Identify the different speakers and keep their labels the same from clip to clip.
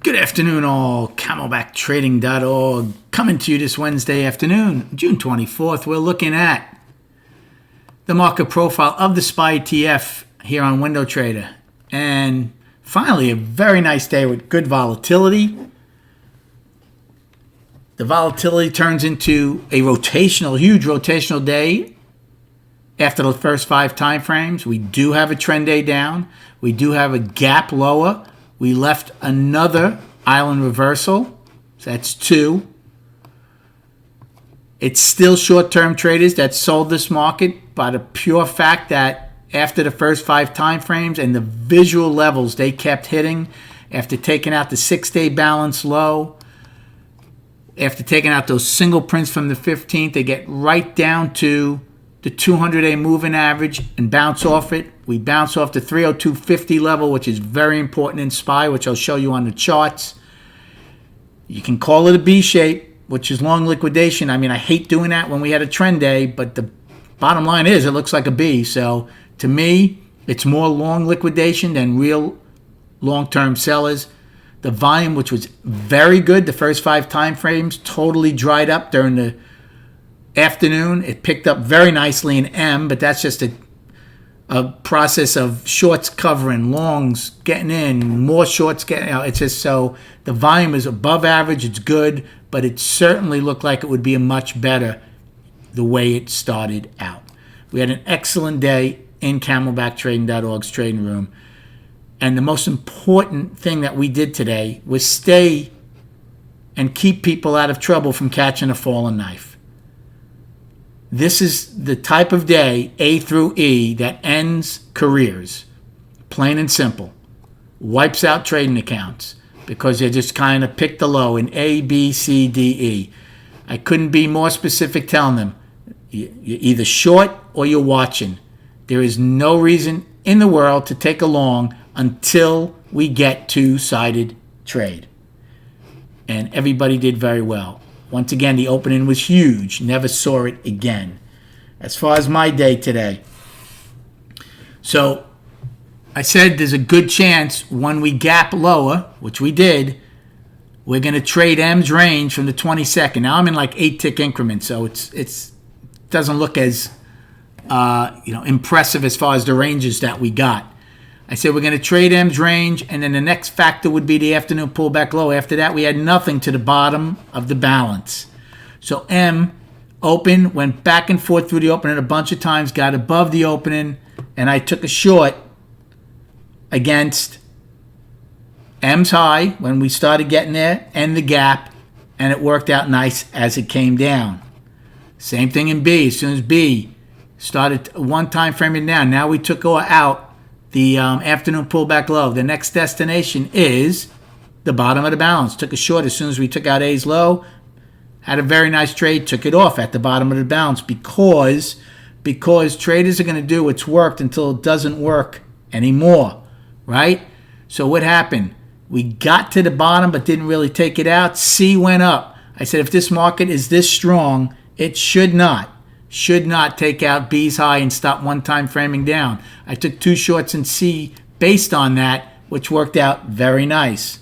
Speaker 1: Good afternoon, all. CamelbackTrading.org coming to you this Wednesday afternoon, June 24th. We're looking at the market profile of the SPY ETF here on Window Trader. And finally, a very nice day with good volatility. The volatility turns into a huge rotational day after the first 5 time frames. We do have a trend day down. We do have a gap lower. We left another island reversal. So that's 2. It's still short-term traders that sold this market by the pure fact that after the first 5 time frames and the visual levels they kept hitting, after taking out the 6-day balance low, after taking out those single prints from the 15th, they get right down to the 200-day moving average and bounce off it. We bounce off the 302.50 level, which is very important in SPY, which I'll show you on the charts. You can call it a B shape, which is long liquidation. I mean, I hate doing that when we had a trend day, but the bottom line is it looks like a B. So to me, it's more long liquidation than real long-term sellers. The volume, which was very good, the first 5 time frames, totally dried up during the afternoon. It picked up very nicely in M, but that's just a process of shorts covering, longs getting in, more shorts getting out. It's just so the volume is above average. It's good, but it certainly looked like it would be a much better the way it started out. We had an excellent day in CamelbackTrading.org's trading room. And the most important thing that we did today was stay and keep people out of trouble from catching a falling knife. This is the type of day, A through E, that ends careers. Plain and simple. Wipes out trading accounts because they just kind of picked the low in A, B, C, D, E. I couldn't be more specific telling them, you're either short or you're watching. There is no reason in the world to take a long until we get two-sided trade. And everybody did very well. Once again, the opening was huge. Never saw it again. As far as my day today. So I said there's a good chance when we gap lower, which we did, we're going to trade M's range from the 22nd. Now I'm in like 8-tick increments, so it doesn't look as impressive as far as the ranges that we got. I said we're going to trade M's range, and then the next factor would be the afternoon pullback low. After that, we had nothing to the bottom of the balance. So M opened, went back and forth through the opening a bunch of times, got above the opening, and I took a short against M's high when we started getting there and the gap, and it worked out nice as it came down. Same thing in B. As soon as B started one time framing down, now we took out the afternoon pullback low. The next destination is the bottom of the balance. Took a short as soon as we took out A's low. Had a very nice trade. Took it off at the bottom of the balance because traders are going to do what's worked until it doesn't work anymore, right? So what happened? We got to the bottom but didn't really take it out. C went up. I said if this market is this strong, it should not take out B's high and stop one time framing down. I took 2 shorts in C based on that, which worked out very nice.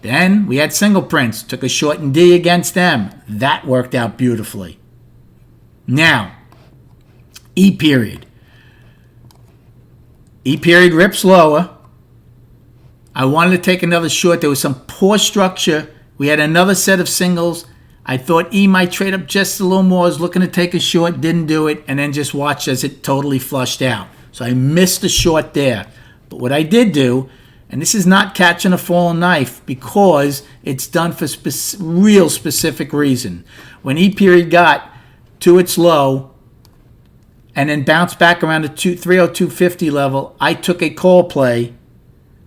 Speaker 1: Then we had single prints. Took a short in D against M. That worked out beautifully. Now, E period. E period rips lower. I wanted to take another short. There was some poor structure. We had another set of singles. I thought E might trade up just a little more. I was looking to take a short, didn't do it, and then just watched as it totally flushed out. So I missed the short there. But what I did do, and this is not catching a falling knife because it's done for real specific reason. When E period got to its low and then bounced back around the 302.50 level, I took a call play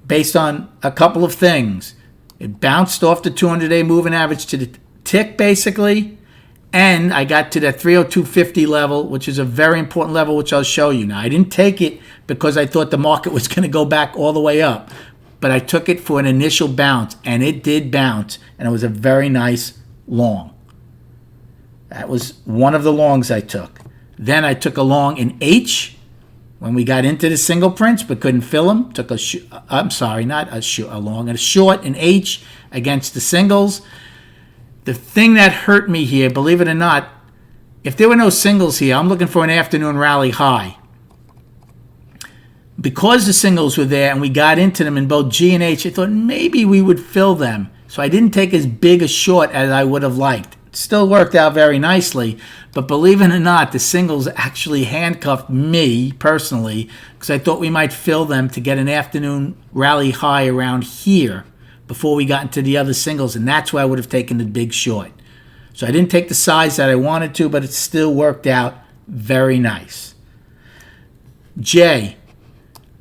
Speaker 1: based on a couple of things. It bounced off the 200-day moving average to the tick basically, and I got to that 302.50 level, which is a very important level, which I'll show you. Now, I didn't take it because I thought the market was going to go back all the way up, but I took it for an initial bounce, and it did bounce, and it was a very nice long. That was one of the longs I took. Then I took a long in H When we got into the single prints but couldn't fill them, took a short, an H against the singles. The thing that hurt me here, believe it or not, if there were no singles here, I'm looking for an afternoon rally high. Because the singles were there and we got into them in both G and H, I thought maybe we would fill them. So I didn't take as big a short as I would have liked. It still worked out very nicely, but believe it or not, the singles actually handcuffed me personally because I thought we might fill them to get an afternoon rally high around here before we got into the other singles, and that's why I would have taken the big short. So I didn't take the size that I wanted to, but it still worked out very nice. J.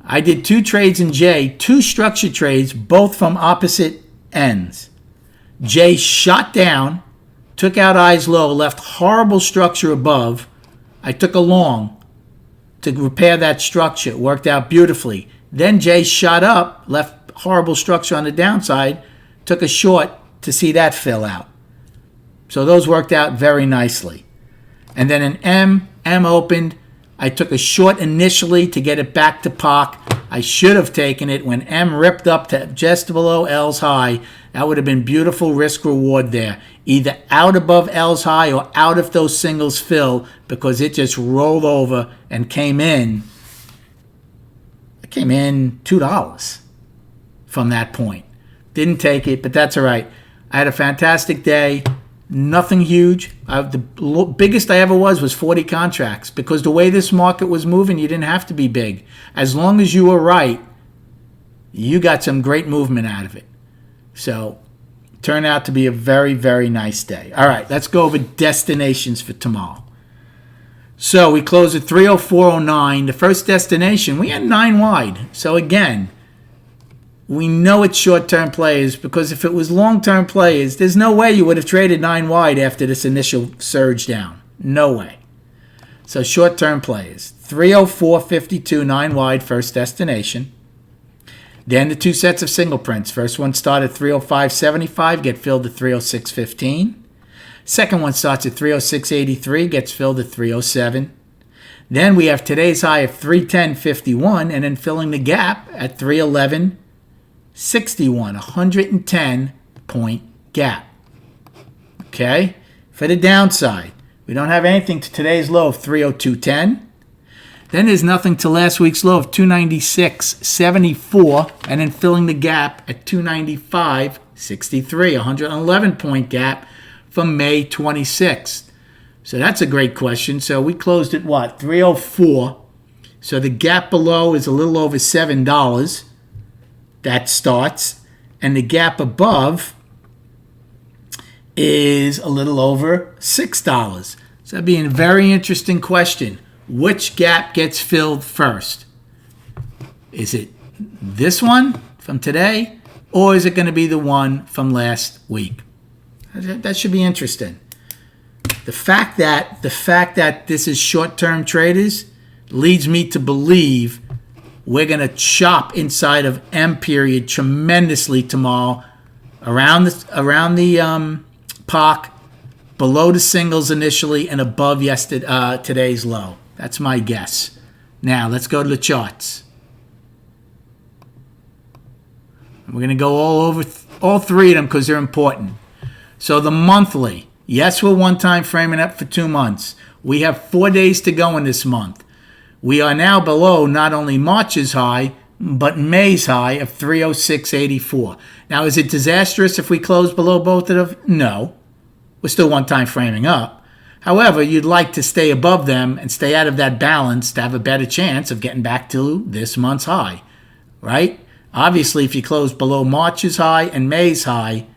Speaker 1: I did 2 trades in J, 2 structured trades, both from opposite ends. J shot down, took out eyes low, left horrible structure above. I took a long to repair that structure. It worked out beautifully. Then J shot up, left horrible structure on the downside, took a short to see that fill out. So those worked out very nicely. And then in M opened. I took a short initially to get it back to POC. I should have taken it when M ripped up to just below L's high. That would have been beautiful risk reward there. Either out above L's high or out if those singles fill, because it just rolled over and came in. It came in $2 from that point. Didn't take it, but that's all right. I had a fantastic day. Nothing huge. The biggest I ever was 40 contracts, because the way this market was moving, you didn't have to be big. As long as you were right, you got some great movement out of it. So, turned out to be a very, very nice day. All right, let's go over destinations for tomorrow. So, we closed at 304.09. The first destination, we had 9 wide. So, again, we know it's short-term players, because if it was long-term players, there's no way you would have traded 9 wide after this initial surge down. No way. So short-term players. 304.52, 9 wide, first destination. Then the 2 sets of single prints. First one started at 305.75, get filled at 306.15. Second one starts at 306.83, gets filled at 307. Then we have today's high of 310.51, and then filling the gap at 311.61, 110-point gap. Okay? For the downside, we don't have anything to today's low of 302.10. Then there's nothing to last week's low of 296.74, and then filling the gap at 295.63, 111-point gap from May 26th. So that's a great question. So we closed at what? 304. So the gap below is a little over $7. That starts. And the gap above is a little over $6. So that'd be a very interesting question. Which gap gets filled first? Is it this one from today, or is it going to be the one from last week? That should be interesting. The fact that this is short-term traders leads me to believe we're going to chop inside of M period tremendously tomorrow, around the POC, below the singles initially, and above today's low. That's my guess. Now let's go to the charts. We're going to go all over all 3 of them because they're important. So the monthly, yes, we're one-time framing up for 2 months. We have 4 days to go in this month. We are now below not only March's high, but May's high of 306.84. Now, is it disastrous if we close below both of them? No. We're still one-time framing up. However, you'd like to stay above them and stay out of that balance to have a better chance of getting back to this month's high, right? Obviously, if you close below March's high and May's high,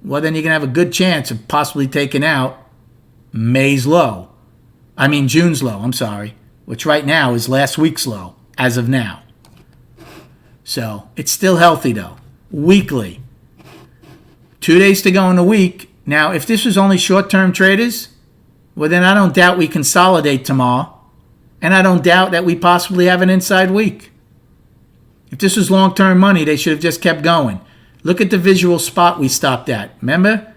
Speaker 1: well, then you're going to have a good chance of possibly taking out June's low, which right now is last week's low as of now. So it's still healthy though. Weekly. 2 days to go in the week. Now, if this was only short-term traders, well, then I don't doubt we consolidate tomorrow. And I don't doubt that we possibly have an inside week. If this was long-term money, they should have just kept going. Look at the visual spot we stopped at. Remember?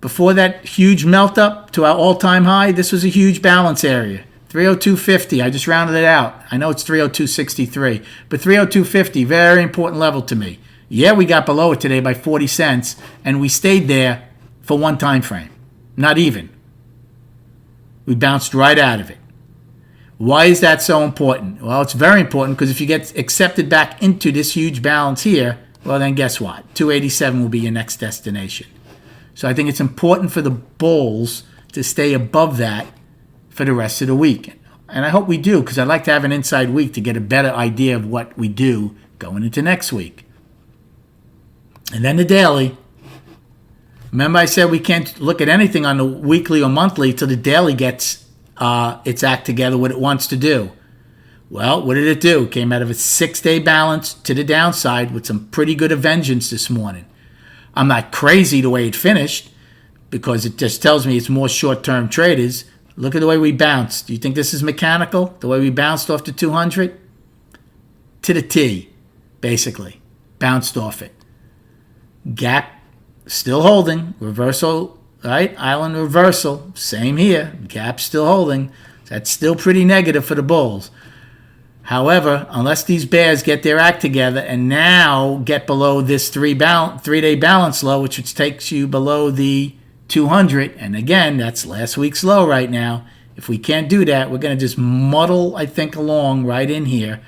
Speaker 1: Before that huge melt up to our all-time high, this was a huge balance area. 302.50. I just rounded it out. I know it's 302.63, but 302.50, very important level to me. Yeah, we got below it today by 40 cents, and we stayed there for one time frame. Not even. We bounced right out of it. Why is that so important? Well, it's very important because if you get accepted back into this huge balance here, well, then guess what? 287 will be your next destination. So I think it's important for the bulls to stay above that for the rest of the week. And I hope we do, because I'd like to have an inside week to get a better idea of what we do going into next week. And then the daily. Remember I said we can't look at anything on the weekly or monthly till the daily gets its act together, what it wants to do. Well, what did it do? It came out of a 6-day balance to the downside with some pretty good vengeance this morning. I'm not crazy the way it finished, because it just tells me it's more short-term traders. Look at the way we bounced. Do you think this is mechanical? The way we bounced off the 200? To the T, basically. Bounced off it. Gap still holding. Reversal, right? Island reversal. Same here. Gap still holding. That's still pretty negative for the bulls. However, unless these bears get their act together and now get below this 3-day balance low, which takes you below the 200, and again, that's last week's low right now. If we can't do that, we're going to just muddle, I think, along right in here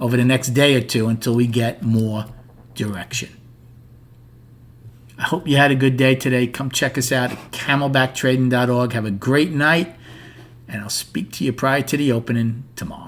Speaker 1: over the next day or two until we get more direction. I hope you had a good day today. Come check us out at camelbacktrading.org. Have a great night, and I'll speak to you prior to the opening tomorrow.